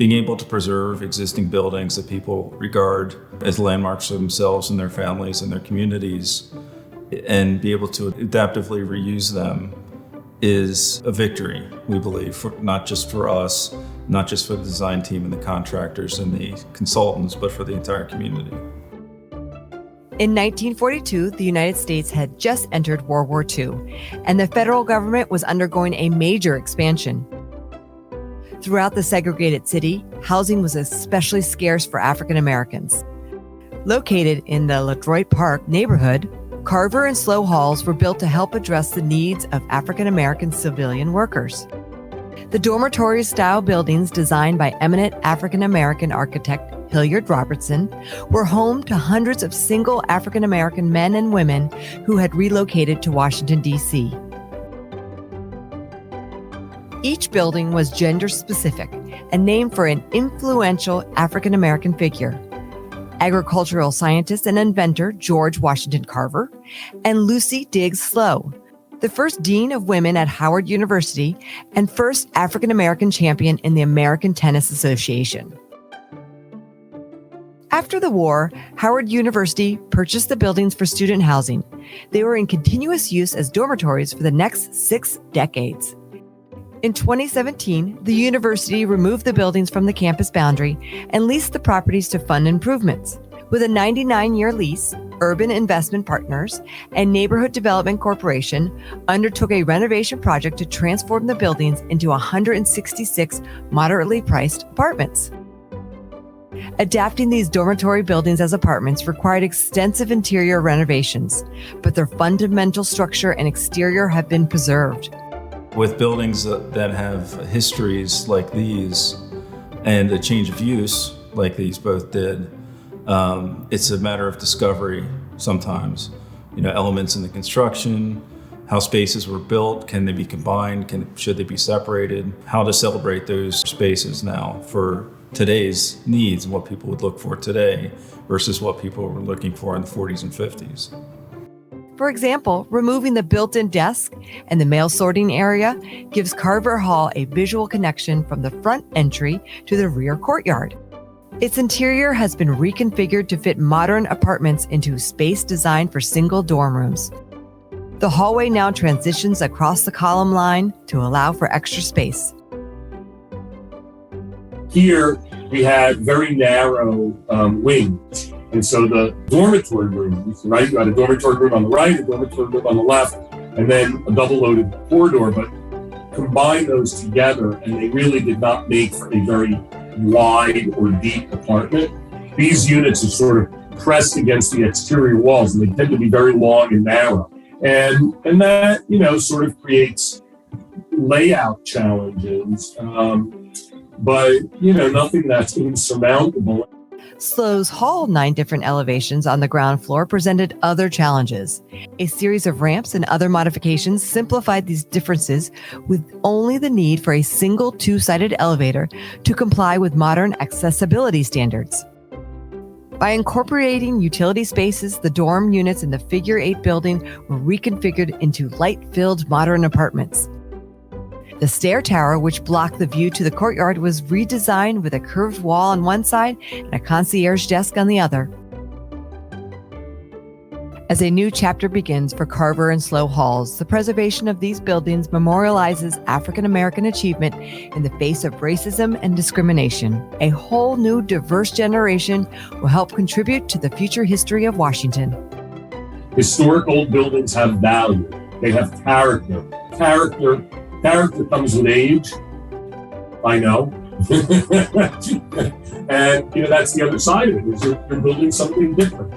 being able to preserve existing buildings that people regard as landmarks for themselves and their families and their communities, and be able to adaptively reuse them is a victory, we believe, not just for us, not just for the design team and the contractors and the consultants, but for the entire community. In 1942, the United States had just entered World War II, and the federal government was undergoing a major expansion. Throughout the segregated city, housing was especially scarce for African Americans. Located in the LaDroit Park neighborhood, Carver and Slowe halls were built to help address the needs of African American civilian workers. The dormitory-style buildings, designed by eminent African American architect Hilliard Robertson, were home to hundreds of single African American men and women who had relocated to Washington, D.C. Each building was gender-specific and named for an influential African American figure: agricultural scientist and inventor George Washington Carver, and Lucy Diggs Slowe, the first dean of women at Howard University and first African American champion in the American Tennis Association. After the war, Howard University purchased the buildings for student housing. They were in continuous use as dormitories for the next 6 decades. In 2017, the university removed the buildings from the campus boundary and leased the properties to fund improvements. With a 99-year lease, Urban Investment Partners and Neighborhood Development Corporation undertook a renovation project to transform the buildings into 166 moderately priced apartments. Adapting these dormitory buildings as apartments required extensive interior renovations, but their fundamental structure and exterior have been preserved. With buildings that have histories like these and a change of use like these both did, it's a matter of discovery sometimes. Elements in the construction, how spaces were built, can they be combined, should they be separated, how to celebrate those spaces now for today's needs and what people would look for today versus what people were looking for in the 40s and 50s. For example, removing the built-in desk and the mail sorting area gives Carver Hall a visual connection from the front entry to the rear courtyard. Its interior has been reconfigured to fit modern apartments into space designed for single dorm rooms. The hallway now transitions across the column line to allow for extra space. Here, we had very narrow wings. And so the dormitory rooms, right? You had a dormitory room on the right, a dormitory room on the left, and then a double-loaded corridor. But combine those together, and they really did not make for a very wide or deep apartment. These units are sort of pressed against the exterior walls, and they tend to be very long and narrow. And that, sort of creates layout challenges, but, nothing that's insurmountable. Slowe's Hall 9 different elevations on the ground floor presented other challenges. A series of ramps and other modifications simplified these differences with only the need for a single 2-sided elevator to comply with modern accessibility standards. By incorporating utility spaces, the dorm units in the Figure 8 building were reconfigured into light-filled modern apartments. The stair tower, which blocked the view to the courtyard, was redesigned with a curved wall on one side and a concierge desk on the other. As a new chapter begins for Carver and Slowe halls, the preservation of these buildings memorializes African American achievement in the face of racism and discrimination. A whole new diverse generation will help contribute to the future history of Washington. Historic old buildings have value. They have character. Character comes with age, I know. And, that's the other side of it, is you're building something different.